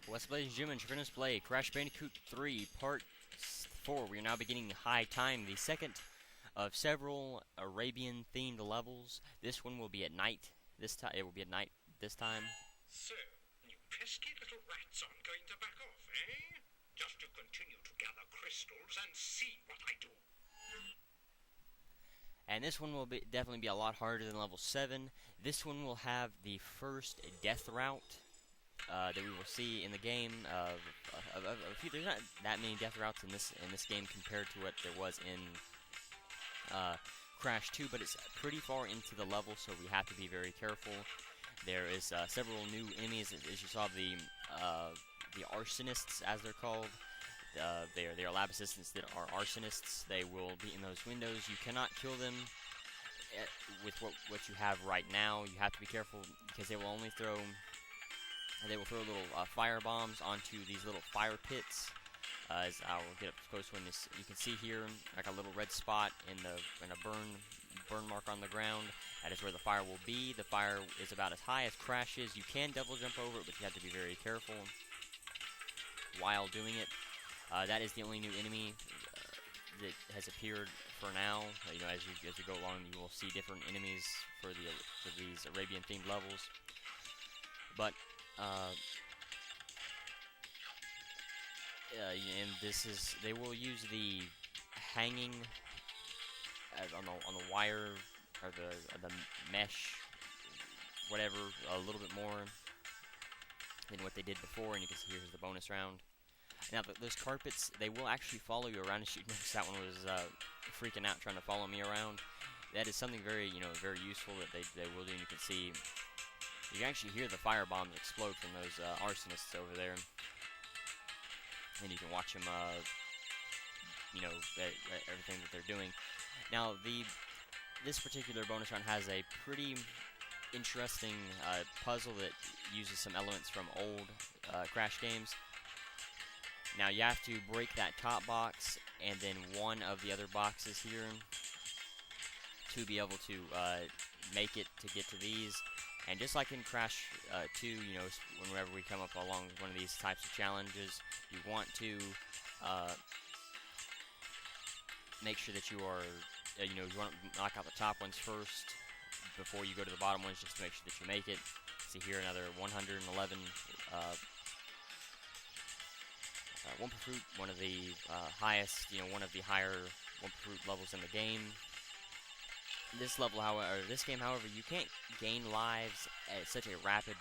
What's up, ladies and gentlemen? You're going to play Crash Bandicoot 3 Part 4. We are now beginning High Time, the second of several Arabian-themed levels. This one will be at night. This time, it will be at night this time. So, you pesky little rats aren't going to back off, eh? Just to continue to gather crystals and see what I do. And this one will definitely be a lot harder than level 7. This one will have the first death route that we will see in the game. There's not that many death routes in this game compared to what there was in Crash 2, but it's pretty far into the level, so we have to be very careful. There is several new enemies, as you saw, the arsonists, as they're called. They are lab assistants that are arsonists. They will be in those windows. You cannot kill them with what you have right now. You have to be careful because they will only throw. They will throw little fire bombs onto these little fire pits. As I will get up close when you can see here, like a little red spot in a burn mark on the ground. That is where the fire will be. The fire is about as high as Crash is. You can double jump over it, but you have to be very careful while doing it. That is the only new enemy that has appeared for now. You know, as you go along, you will see different enemies for these Arabian-themed levels. But and they will use the hanging on the wire or the mesh, whatever, a little bit more than what they did before. And you can see here's the bonus round. Now, those carpets, they will actually follow you around. As you notice, that one was freaking out trying to follow me around. That is something very, very useful that they will do. And you can see, you can actually hear the fire bombs explode from those arsonists over there. And you can watch them, everything that they're doing. Now, this particular bonus round has a pretty interesting puzzle that uses some elements from old Crash games. Now, you have to break that top box and then one of the other boxes here to be able to make it to get to these. And just like in Crash 2, whenever we come up along one of these types of challenges, you want to make sure that you are, you want to knock out the top ones first before you go to the bottom ones, just to make sure that you make it. See here, another 111 Wumpa Fruit, one of the highest, one of the higher Wumpa Fruit levels in the game. This game, however, you can't gain lives at such a rapid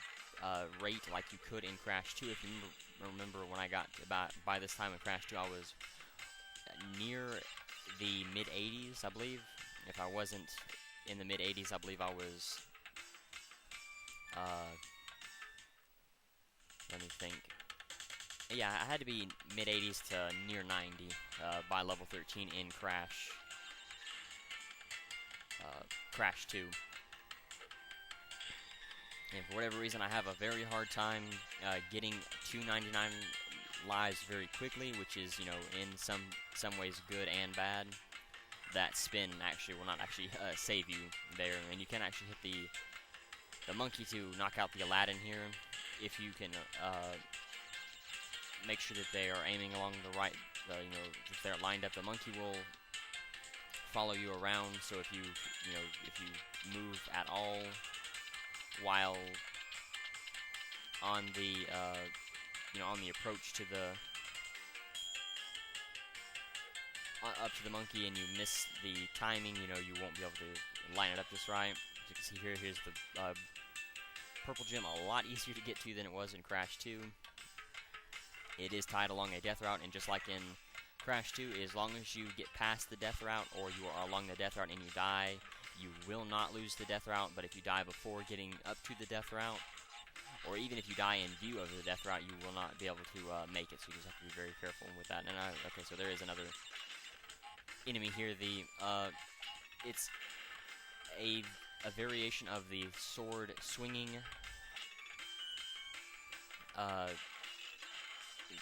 rate like you could in Crash 2. If you remember when I got by this time in Crash 2, I was near the mid-80s, I believe. If I wasn't in the mid-80s, I believe I was, let me think. Yeah, I had to be mid-80s to near 90 by level 13 in Crash 2. And for whatever reason, I have a very hard time getting 299 lives very quickly, which is, in some ways good and bad. That spin actually will not actually save you there, and you can actually hit the monkey to knock out the Aladdin here if you can make sure that they are aiming along the right. If they're lined up, the monkey will follow you around. So if you move at all while on the on the approach to the up to the monkey and you miss the timing, you won't be able to line it up just right. As you can see here, here's the purple gem, a lot easier to get to than it was in Crash 2. It is tied along a death route, and just like in Crash 2, as long as you get past the death route or you are along the death route and you die, you will not lose the death route. But if you die before getting up to the death route, or even if you die in view of the death route, you will not be able to make it. So you just have to be very careful with that. And okay, so there is another enemy here. It's a variation of the sword swinging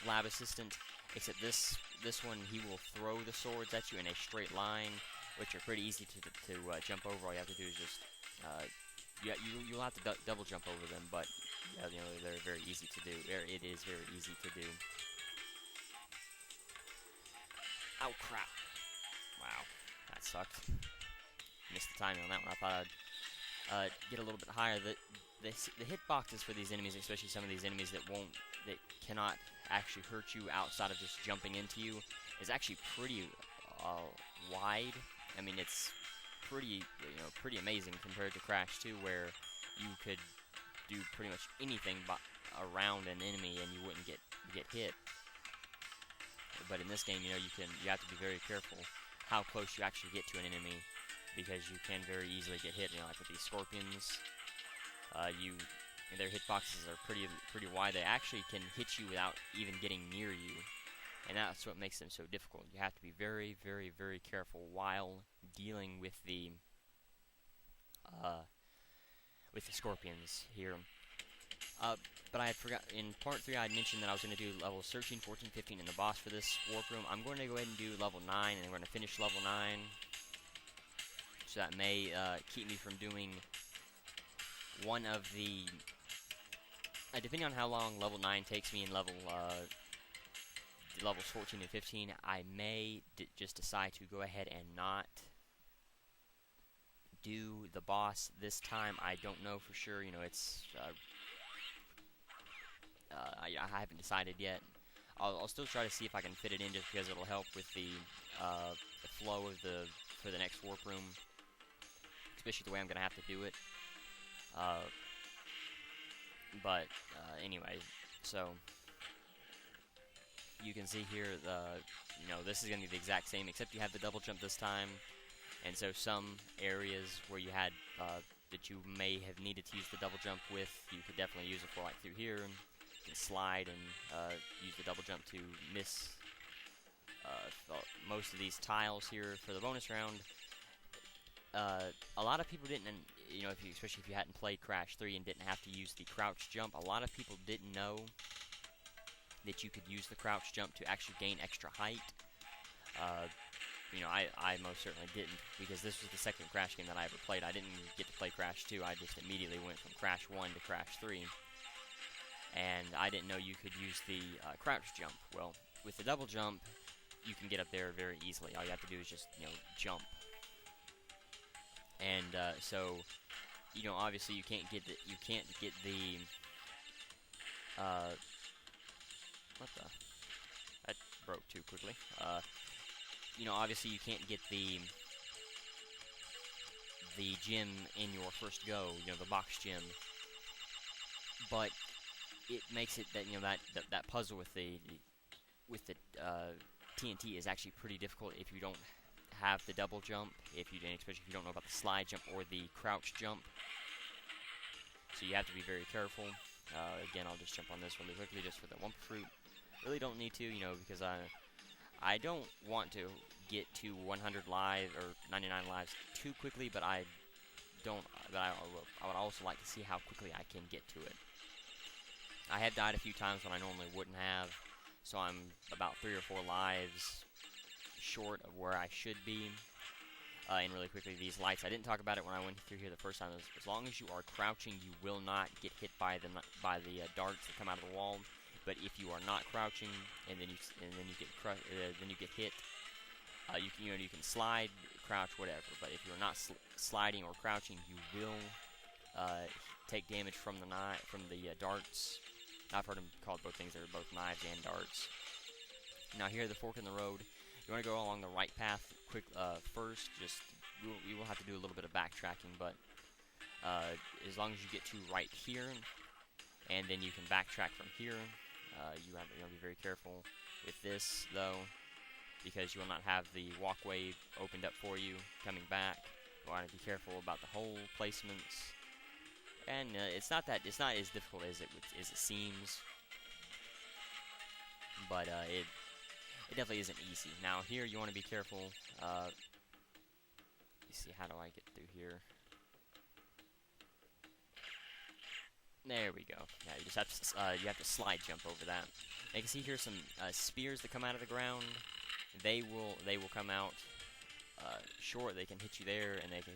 lab assistant, except this one, he will throw the swords at you in a straight line, which are pretty easy to jump over. All you have to do is just you'll have to double jump over them, but Yeah, you know, they're very easy to do. It is very easy to do. Oh, crap. Wow, that sucked. Missed the timing on that one. I thought I'd get a little bit higher. The hitboxes for these enemies, especially some of these enemies that cannot actually hurt you outside of just jumping into you, is actually pretty wide. I mean, it's pretty, pretty amazing compared to Crash 2, where you could do pretty much anything around an enemy and you wouldn't get hit. But in this game, you have to be very careful how close you actually get to an enemy, because you can very easily get hit. Like with these scorpions, their hitboxes are pretty wide. They actually can hit you without even getting near you, and that's what makes them so difficult. You have to be very, very, very careful while dealing with the scorpions here. But I had forgot, in part 3 I had mentioned that I was going to do levels 13, 14, 15 in the boss for this warp room. I'm going to go ahead and do level 9, and we're going to finish level 9. So that may keep me from doing one of the... depending on how long level 9 takes me in levels 14 and 15, I may just decide to go ahead and not do the boss this time. I don't know for sure. It's... I haven't decided yet. I'll still try to see if I can fit it in, just because it'll help with the flow of for the next warp room, especially the way I'm gonna have to do it. Anyway, so you can see here this is gonna be the exact same, except you have the double jump this time, and so some areas where you had that you may have needed to use the double jump with, you could definitely use it for, like through here. You can slide and use the double jump to miss most of these tiles here for the bonus round. A lot of people didn't, especially if you hadn't played Crash 3 and didn't have to use the crouch jump, a lot of people didn't know that you could use the crouch jump to actually gain extra height. I most certainly didn't, because this was the second Crash game that I ever played. I didn't get to play Crash 2, I just immediately went from Crash 1 to Crash 3. And I didn't know you could use the crouch jump. Well, with the double jump, you can get up there very easily. All you have to do is just, jump. And so, obviously you can't get the what the? That broke too quickly. Obviously you can't get the gem in your first go. The box gem. But it makes it that that puzzle with the TNT is actually pretty difficult if you don't have the double jump, especially if you don't know about the slide jump or the crouch jump. So you have to be very careful. Again, I'll just jump on this really quickly just for the Wumpa Fruit. Really don't need to, because I don't want to get to 100 lives or 99 lives too quickly, but I would also like to see how quickly I can get to it. I have died a few times when I normally wouldn't have, so I'm about 3 or 4 lives short of where I should be. And really quickly, these lights, I didn't talk about it when I went through here the first time. As long as you are crouching, you will not get hit by the darts that come out of the wall. But if you are not crouching and then you get hit, you can slide, crouch, whatever. But if you're not sliding or crouching, you will take damage from the darts. I've heard them called both things. They're both knives and darts. Now here, the fork in the road. You want to go along the right path first. We will have to do a little bit of backtracking, but as long as you get to right here, and then you can backtrack from here. You have to be very careful with this, though, because you will not have the walkway opened up for you coming back. You want to be careful about the hole placements. And it's not as difficult as it seems, but it definitely isn't easy. Now here you want to be careful. You see, how do I get through here? There we go. Yeah, you just have to slide jump over that. And you can see here some spears that come out of the ground. They will come out short. They can hit you there, and they can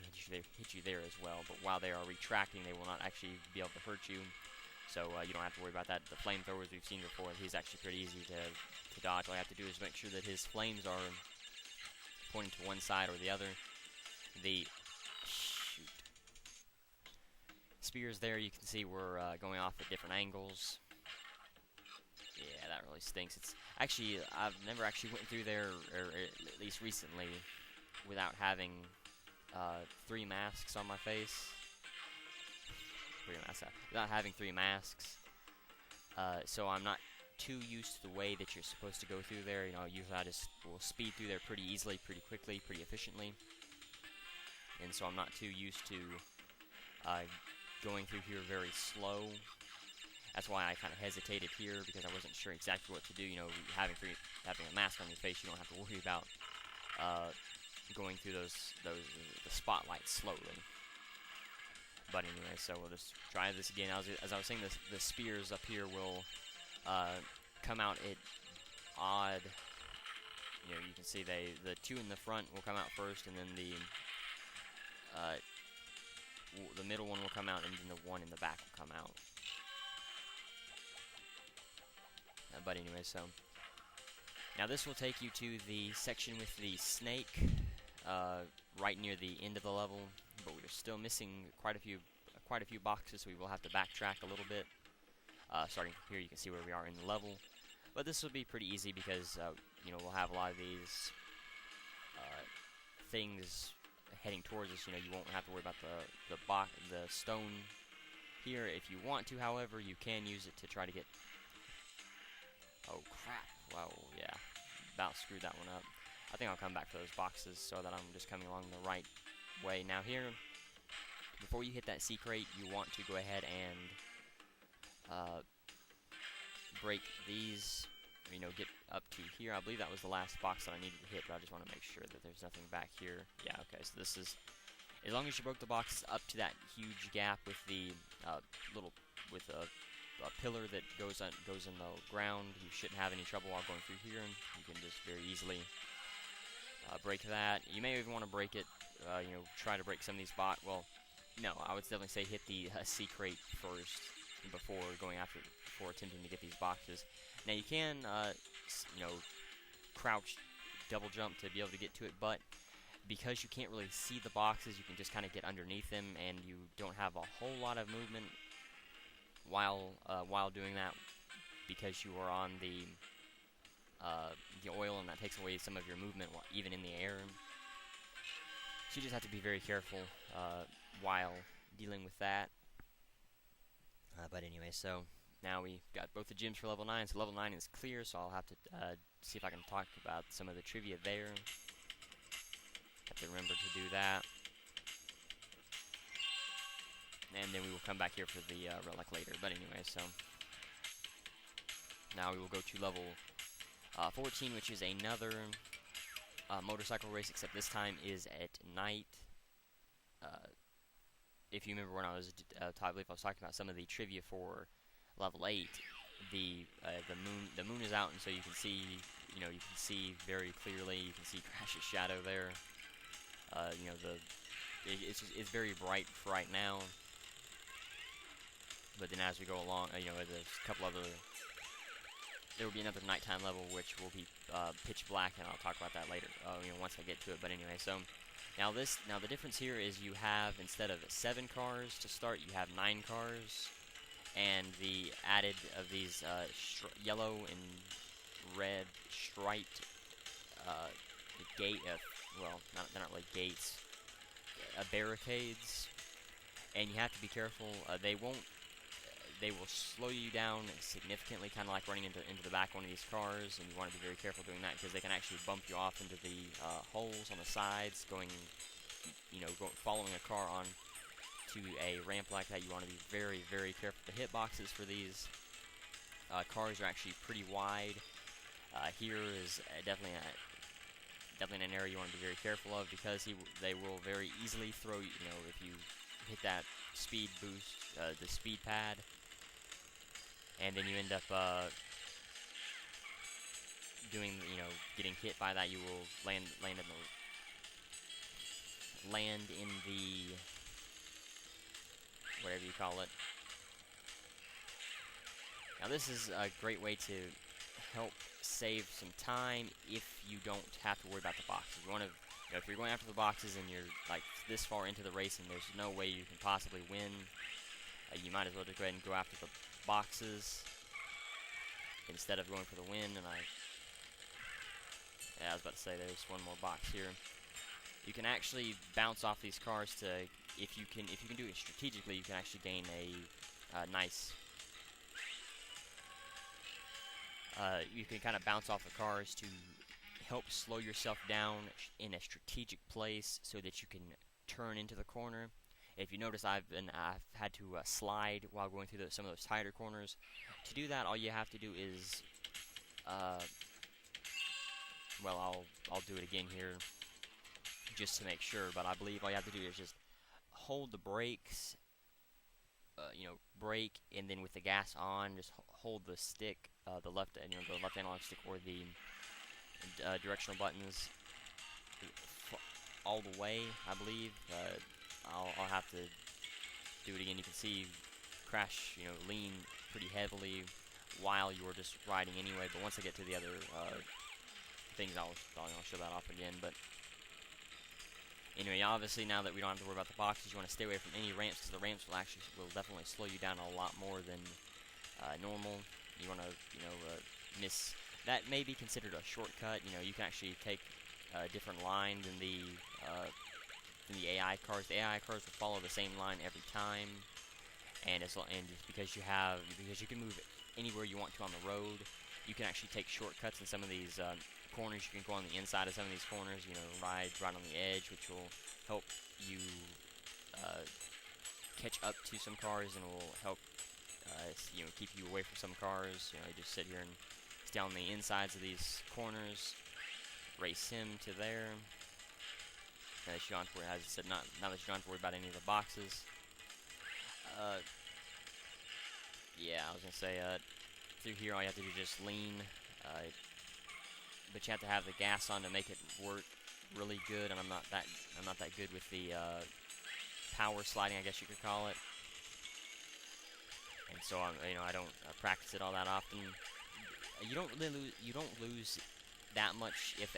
hit you there as well. But while they are retracting, they will not actually be able to hurt you. so you don't have to worry about that. The flamethrowers we've seen before, he's actually pretty easy to dodge. All you have to do is make sure that his flames are pointing to one side or the other. The spears there, you can see we're going off at different angles. Yeah, that really stinks. It's actually, I've never actually went through there, or at least recently, without having 3 masks on my face. Without having 3 masks. So I'm not too used to the way that you're supposed to go through there. You know, usually I just will speed through there pretty easily, pretty quickly, pretty efficiently. And so I'm not too used to going through here very slow. That's why I kind of hesitated here, because I wasn't sure exactly what to do. You know, having a mask on your face, you don't have to worry about going through the spotlights slowly. But anyway, so we'll just try this again. As I was saying, the spears up here will come out at odd. You know, you can see the 2 in the front will come out first, and then the middle one will come out, and then the one in the back will come out. But anyway, so now this will take you to the section with the snake right near the end of the level, but we're still missing quite a few boxes, so we will have to backtrack a little bit. Starting from here, you can see where we are in the level, but this will be pretty easy because you know, we'll have a lot of these things heading towards us. You know, you won't have to worry about the stone here. If you want to, however, you can use it to try to get. Oh crap! Wow, yeah, about screwed that one up. I think I'll come back for those boxes so that I'm just coming along the right way. Now here, before you hit that sea crate, you want to go ahead and break these. You know, get up to here. I believe that was the last box that I needed to hit, but I just want to make sure that there's nothing back here. Yeah, okay, so this is, as long as you broke the box up to that huge gap with the a pillar that goes in the ground, you shouldn't have any trouble while going through here, and you can just very easily break that. You may even want to break it, you know, try to break some of these well, no, I would definitely say hit the sea crate first before attempting to get these boxes. Now you can, you know, crouch, double jump to be able to get to it, but because you can't really see the boxes, you can just kind of get underneath them, and you don't have a whole lot of movement while doing that, because you are on the oil, and that takes away some of your movement even in the air. So you just have to be very careful while dealing with that. But anyway, so now we got both the gyms for level 9, so level 9 is clear, so I'll have to see if I can talk about some of the trivia there. Have to remember to do that. And then we will come back here for the relic later. But anyway, so now we will go to level 14, which is another motorcycle race, except this time is at night. If you remember when I was, I believe I was talking about some of the trivia for level 8, the moon is out, and so you can see, you know, you can see very clearly. You can see Crash's shadow there. You know, it's very bright right now. But then as we go along, you know, there's a couple other. There will be another nighttime level, which will be pitch black, and I'll talk about that later. You know, once I get to it. But anyway, so now the difference here is you have, instead of 7 cars to start, you have 9 cars, and the added of these yellow and red striped gate. Well, they're not really gates. Barricades, and you have to be careful. They will slow you down significantly, kind of like running into the back of one of these cars, and you want to be very careful doing that, because they can actually bump you off into the holes on the sides, following a car on to a ramp like that. You want to be very, very careful. The hitboxes for these cars are actually pretty wide. Here is definitely an area you want to be very careful of, because they will very easily throw you. You know, if you hit that speed boost, the speed pad, and then you end up getting hit by that, you will land in the whatever you call it, Now this is a great way to help save some time if you don't have to worry about the boxes. You want to, if you're going after the boxes and you're like this far into the race and there's no way you can possibly win, you might as well just go ahead and go after the boxes instead of going for the win. And yeah, I was about to say there's one more box here. You can actually bounce off these cars to, if you can do it strategically, you can actually gain a nice. You can kind of bounce off the cars to help slow yourself down in a strategic place so that you can turn into the corner. If you notice, I've had to slide while going through some of those tighter corners. To do that, all you have to do is, well, I'll do it again here just to make sure. But I believe all you have to do is just hold the brakes, brake, and then with the gas on, just hold the stick, the left analog stick or the directional buttons all the way. I believe. I'll have to do it again. You can see crash, lean pretty heavily while you were just riding anyway. But once I get to the other things, I'll show that off again. But anyway, obviously now that we don't have to worry about the boxes, you want to stay away from any ramps because the ramps will definitely slow you down a lot more than normal. You want to miss. That may be considered a shortcut. You can actually take a different line than the AI cars. The AI cars will follow the same line every time, and just because you can move anywhere you want to on the road, you can actually take shortcuts in some of these corners. You can go on the inside of some of these corners, ride right on the edge, which will help you catch up to some cars and will help keep you away from some cars. You just sit here and stay on the insides of these corners, race him to there. Now that you don't have to worry, as I said, now that you don't have to worry about any of the boxes. Yeah, I was gonna say, through here all you have to do is just lean, but you have to have the gas on to make it work really good. And I'm not that good with the power sliding, I guess you could call it. And so I don't practice it all that often. You don't lose that much if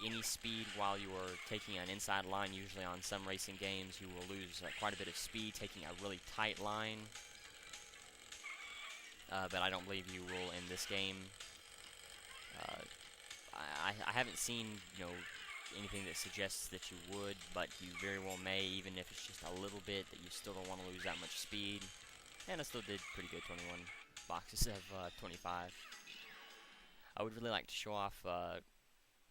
any speed while you are taking an inside line. Usually on some racing games you will lose quite a bit of speed taking a really tight line, but I don't believe you will in this game. I haven't seen anything that suggests that you would, but you very well may, even if it's just a little bit, that you still don't want to lose that much speed. And I still did pretty good, 21 boxes of 25. I would really like to show off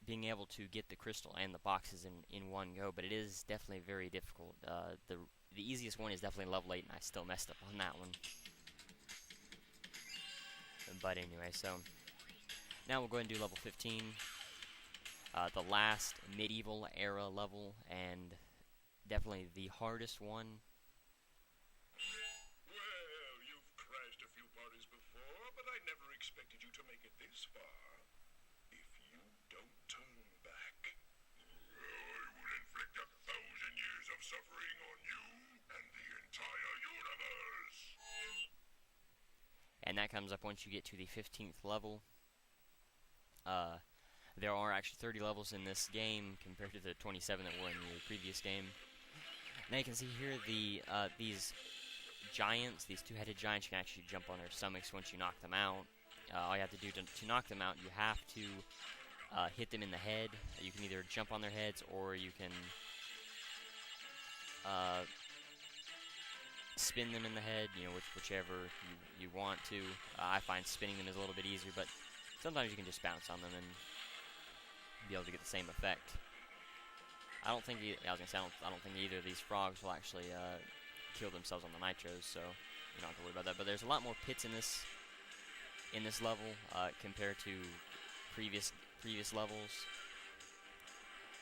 being able to get the crystal and the boxes in one go, but it is definitely very difficult. The easiest one is definitely level 8, and I still messed up on that one. But anyway, so now we'll go ahead and do level 15, the last medieval era level, and definitely the hardest one. Well, you've crashed a few parties before, but I never expected you to make it this far. If you don't turn back, I will inflict 1,000 years of suffering on you and the entire universe. And that comes up once you get to the 15th level. There are actually 30 levels in this game compared to the 27 that were in the previous game. Now you can see here these giants, these two-headed giants, you can actually jump on their stomachs once you knock them out. All you have to do to knock them out, you have to hit them in the head. You can either jump on their heads or you can spin them in the head, whichever you want to. I find spinning them is a little bit easier, but sometimes you can just bounce on them and be able to get the same effect. I don't think either of these frogs will actually kill themselves on the nitros, so you don't have to worry about that. But there's a lot more pits in this level compared to previous levels,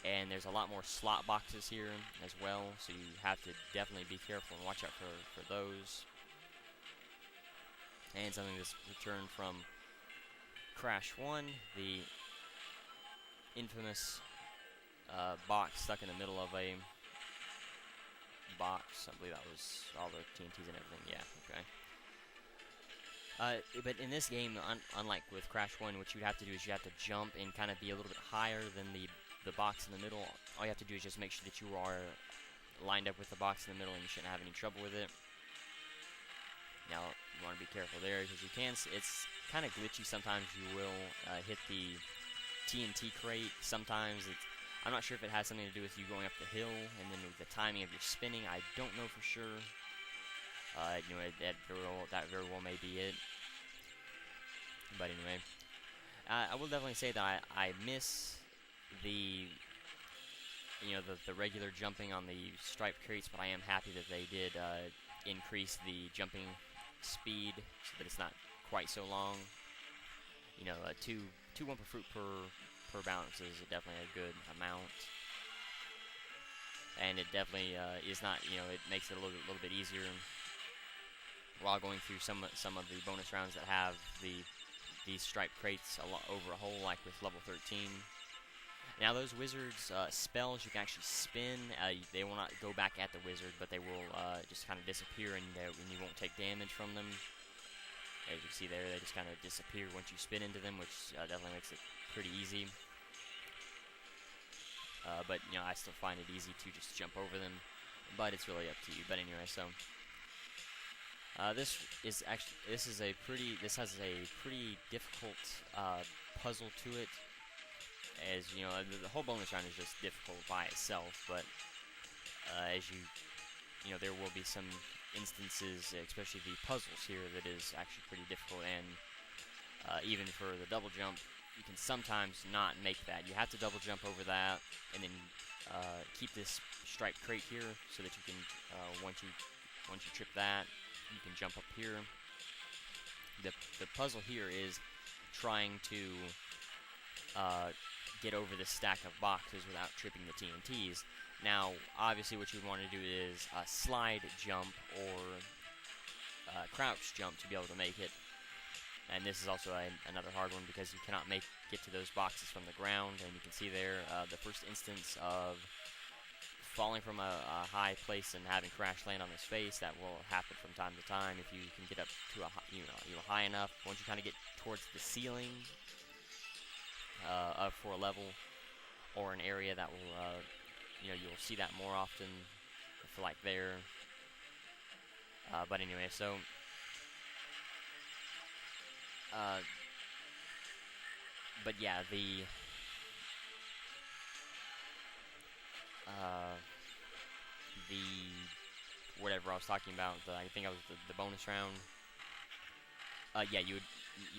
and there's a lot more slot boxes here as well, so you have to definitely be careful and watch out for those. And something that's returned from Crash 1, the infamous box stuck in the middle of a box. I believe that was all the TNTs and everything. Yeah, But in this game, unlike with Crash 1, what you'd have to do is you have to jump and kind of be a little bit higher than the box in the middle. All you have to do is just make sure that you are lined up with the box in the middle, and you shouldn't have any trouble with it. Now, you want to be careful there, because you can, it's kind of glitchy. Sometimes you will hit the TNT crate. Sometimes I'm not sure if it has something to do with you going up the hill, and then with the timing of your spinning. I don't know for sure. You know, that very well may be it. But anyway, I will definitely say that I miss the, you know, the regular jumping on the striped crates, but I am happy that they did increase the jumping speed so that it's not quite so long. You know, two Wumpa Fruit per bounce is definitely a good amount, and it definitely is not. You know, it makes it a little bit easier while going through some of the bonus rounds that have these striped crates over a hole, like with level 13. Now those wizards spells you can actually spin. They will not go back at the wizard, but they will just kind of disappear, and you won't take damage from them. As you can see there, they just kind of disappear once you spin into them, which definitely makes it pretty easy. But you know, I still find it easy to just jump over them, but it's really up to you. But anyway, so this has a pretty difficult puzzle to it. As you know, the whole bonus round is just difficult by itself, but as you know, there will be some instances, especially the puzzles here, that is actually pretty difficult, and even for the double jump, you can sometimes not make that. You have to double jump over that, and then keep this striped crate here, so that you can once you trip that, you can jump up here. The puzzle here is trying to get over this stack of boxes without tripping the TNTs. Now, obviously, what you would want to do is a slide jump or crouch jump to be able to make it. And this is also another hard one, because you cannot get to those boxes from the ground. And you can see there the first instance of falling from a high place and having Crash land on his face. That will happen from time to time if you can get up to a high enough. Once you kind of get towards the ceiling for a level or an area, that will you'll see that more often, for like there. But anyway, so but yeah, the whatever I was talking about, I think I was the bonus round. Yeah, you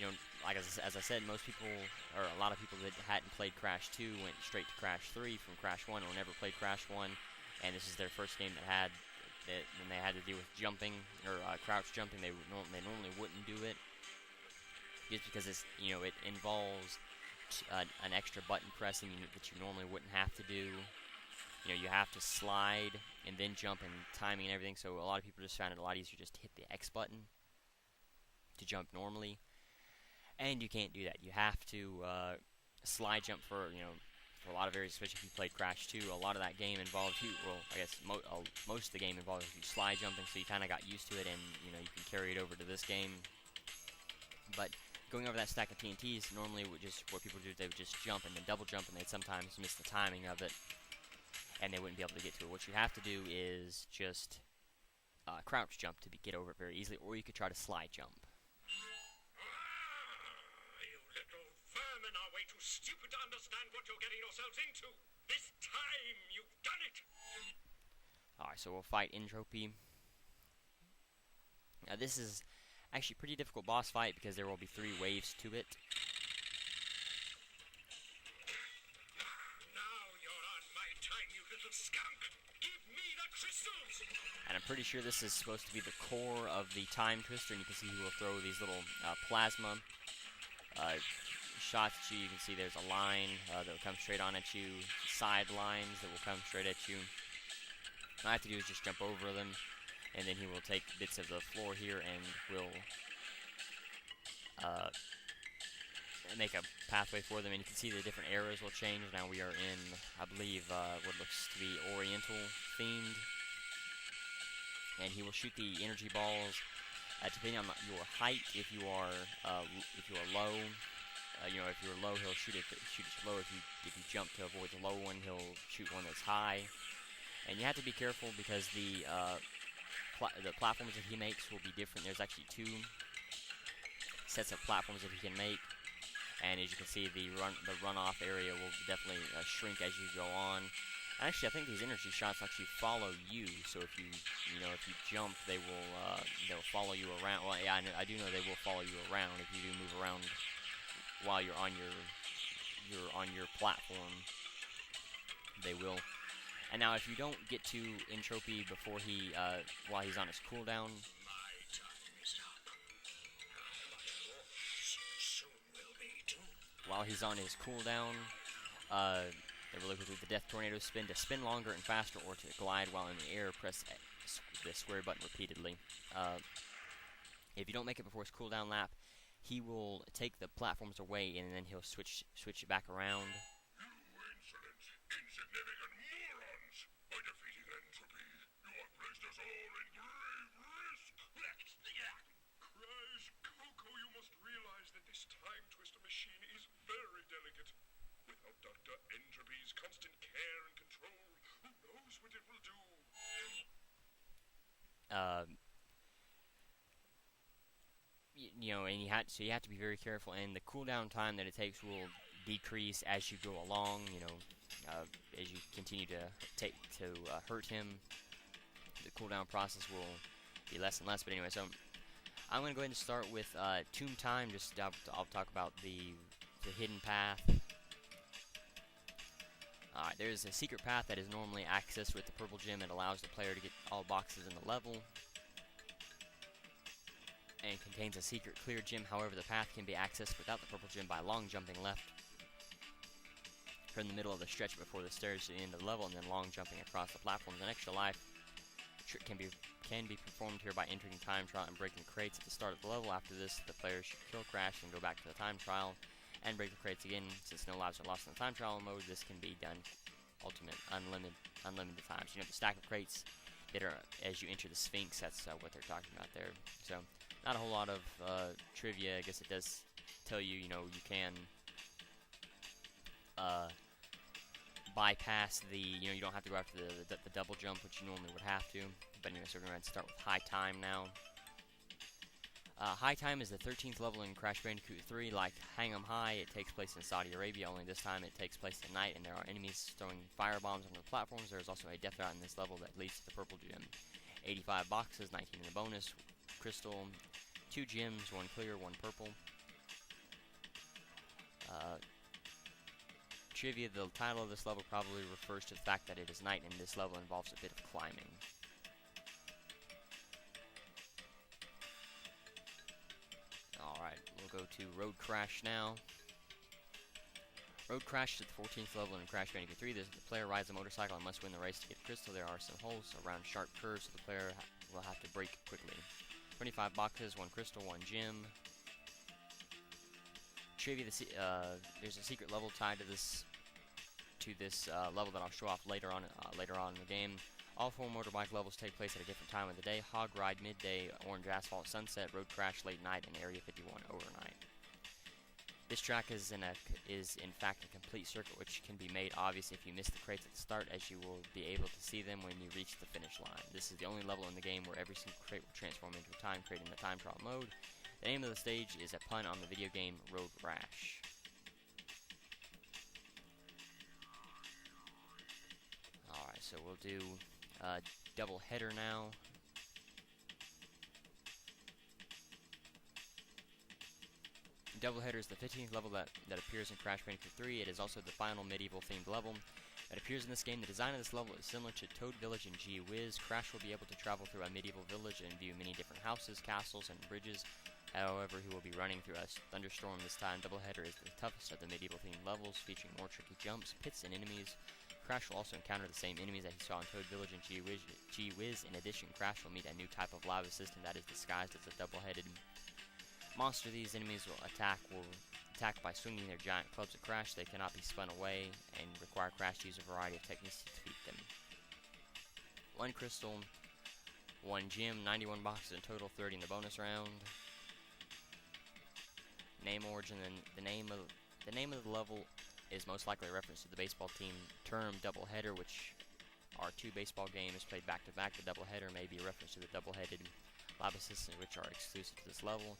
know, like as I said, most people, or a lot of people that hadn't played Crash 2 went straight to Crash 3 from Crash 1, or never played Crash 1, and this is their first game that had it, and they had to deal with jumping, or crouch jumping. They normally wouldn't do it, just because it's, you know, it involves an extra button pressing that you normally wouldn't have to do. You know, you have to slide and then jump, and timing and everything. So a lot of people just found it a lot easier just to hit the X button to jump normally, and you can't do that. You have to slide jump for a lot of areas, especially if you played Crash 2. A lot of that game involved I guess most of the game involves you slide jumping, so you kind of got used to it, and you know, you can carry it over to this game. But going over that stack of TNTs, normally what people do is they would just jump and then double jump, and they'd sometimes miss the timing of it, and they wouldn't be able to get to it. What you have to do is just crouch jump to get over it very easily, or you could try to slide jump. You little vermin are way too stupid to understand what you're getting yourselves into. This time you've done it. Alright, so we'll fight N.Tropy. Now this is actually a pretty difficult boss fight, because there will be 3 waves to it. Now you're on my time, you little skunk. Give me the crystals. And I'm pretty sure this is supposed to be the core of the time twister, and you can see he will throw these little plasma shots at you. You can see there's a line that will come straight on at you, side lines that will come straight at you. All I have to do is just jump over them, and then he will take bits of the floor here and will make a pathway for them. And you can see the different arrows will change. Now we are in, I believe, what looks to be Oriental themed. And he will shoot the energy balls Depending on your height, if you are low, if you're low, he'll shoot it low. If you jump to avoid the low one, he'll shoot one that's high. And you have to be careful because the platforms that he makes will be different. There's actually 2 sets of platforms that he can make, and as you can see, the runoff area will definitely shrink as you go on. Actually, I think these energy shots actually follow you. So if you jump, they'll follow you around. Well, yeah, I do know they will follow you around if you do move around while you're on your platform. They will. And now, if you don't get to N.Tropy before while he's on his cooldown, My time is up. But yours soon will be too. while he's on his cooldown, they will look at the Death Tornado spin to spin longer and faster, or to glide while in the air. Press the square button repeatedly. If you don't make it before his cooldown lap, he will take the platforms away, and then he'll switch it back around. You insolent, insignificant morons! By defeating N.Tropy, you have placed us all in grave risk! Crash, Coco, you must realize that this time twister machine is very delicate. Without Dr. N.Tropy's constant care and control, who knows what it will do? And you have to be very careful, and the cooldown time that it takes will decrease as you go along. As you continue to hurt him, the cooldown process will be less and less. But anyway, so I'm going to go ahead and start with Tomb Time. I'll talk about the hidden path. Alright, there's a secret path that is normally accessed with the purple gem. It allows the player to get all boxes in the level, and contains a secret clear gem. However, the path can be accessed without the purple gem by long jumping left from the middle of the stretch before the stairs to the end of the level, and then long jumping across the platforms. An extra life trick can be performed here by entering time trial and breaking crates at the start of the level. After this, the player should kill Crash and go back to the time trial and break the crates again. Since no lives are lost in the time trial mode, this can be done unlimited times. The stack of crates that are as you enter the Sphinx. That's what they're talking about there. So not a whole lot of trivia. I guess it does tell you, you can bypass you don't have to go after the double jump, which you normally would have to. But anyway, so we're going to start with High Time now. High Time is the 13th level in Crash Bandicoot 3. Like Hang 'em High, it takes place in Saudi Arabia, only this time it takes place at night, and there are enemies throwing firebombs onto the platforms. There is also a death route in this level that leads to the purple gem. 85 boxes, 19 in the bonus, crystal, 2 gems, 1 clear, 1 purple. Trivia: the title of this level probably refers to the fact that it is night, and this level involves a bit of climbing. Alright, we'll go to Road Crash now. Road Crash is the 14th level in Crash Bandicoot 3. The player rides a motorcycle and must win the race to get crystal. There are some holes around sharp curves, so the player will have to brake quickly. 25 boxes, 1 crystal, 1 gem. Trivia: there's a secret level tied to this level that I'll show off later on in the game. All 4 motorbike levels take place at a different time of the day. Hog Ride midday, Orange Asphalt sunset, Road Crash late night, and Area 51 overnight. This track is in fact a complete circuit, which can be made obvious if you miss the crates at the start, as you will be able to see them when you reach the finish line. This is the only level in the game where every single crate will transform into a time crate in the time trial mode. The name of the stage is a pun on the video game Road Rash. Alright, so we'll do double header now. Double Header is the 15th level that appears in Crash Bandicoot 3. It is also the final medieval-themed level that appears in this game. The design of this level is similar to Toad Village and Gee Whiz. Crash will be able to travel through a medieval village and view many different houses, castles, and bridges. However, he will be running through a thunderstorm this time. Double Header is the toughest of the medieval-themed levels, featuring more tricky jumps, pits, and enemies. Crash will also encounter the same enemies that he saw in Toad Village and Gee Whiz. In addition, Crash will meet a new type of lava system that is disguised as a double-headed monster. These enemies will attack by swinging their giant clubs at Crash. They cannot be spun away and require Crash to use a variety of techniques to defeat them. 1 crystal, 1 gem, 91 boxes in total, 30 in the bonus round. Name origin, and the name of the level is most likely a reference to the baseball team term doubleheader, which are 2 baseball games played back to back. The doubleheader may be a reference to the double-headed lab assistants, which are exclusive to this level.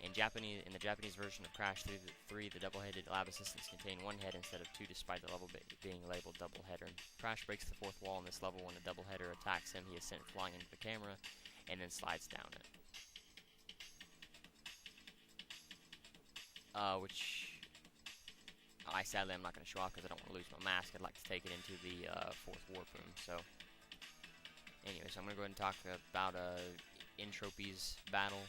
In the Japanese version of Crash 3, the double-headed lab assistants contain 1 head instead of 2, despite the level being labeled doubleheader. Crash breaks the 4th wall in this level when the doubleheader attacks him. He is sent flying into the camera and then slides down it. Which sadly I'm not going to show off because I don't want to lose my mask. I'd like to take it into the 4th warp room. So, anyways, I'm going to go ahead and talk about N.Tropy's battle.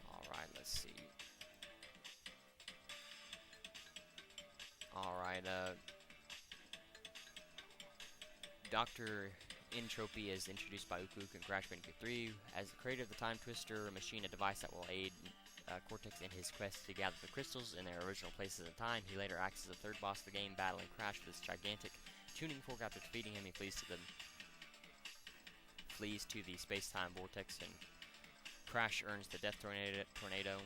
Alright, let's see. Alright, Dr. N.Tropy is introduced by Uku in Crash Bandicoot 3 as the creator of the Time Twister machine, a device that will aid Cortex in his quest to gather the crystals in their original places in time. He later acts as the 3rd boss of the game, battling Crash with his gigantic tuning fork. After defeating him, he flees to the space-time vortex, and Crash earns the Death Tornado.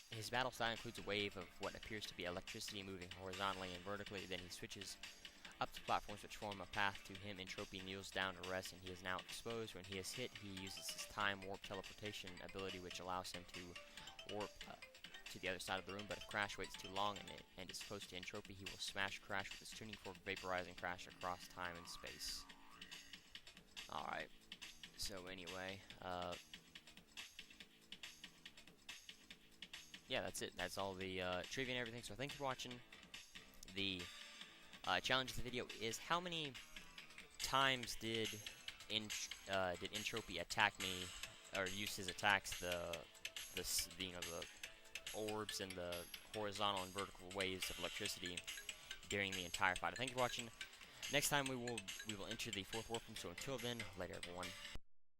His battle style includes a wave of what appears to be electricity moving horizontally and vertically. Then he switches up to platforms which form a path to him. N.Tropy kneels down to rest, and he is now exposed. When he is hit, he uses his time warp teleportation ability, which allows him to warp to the other side of the room. But if Crash waits too long and is close to N.Tropy, he will smash Crash with his tuning fork, vaporizing Crash across time and space. Alright, so anyway, yeah, that's it. That's all the trivia and everything. So thanks for watching. The challenge of the video is how many times did N.Tropy attack me, or use his attacks, the orbs and the horizontal and vertical waves of electricity during the entire fight. Thank you for watching. Next time we will enter the 4th warp room. So until then, later everyone.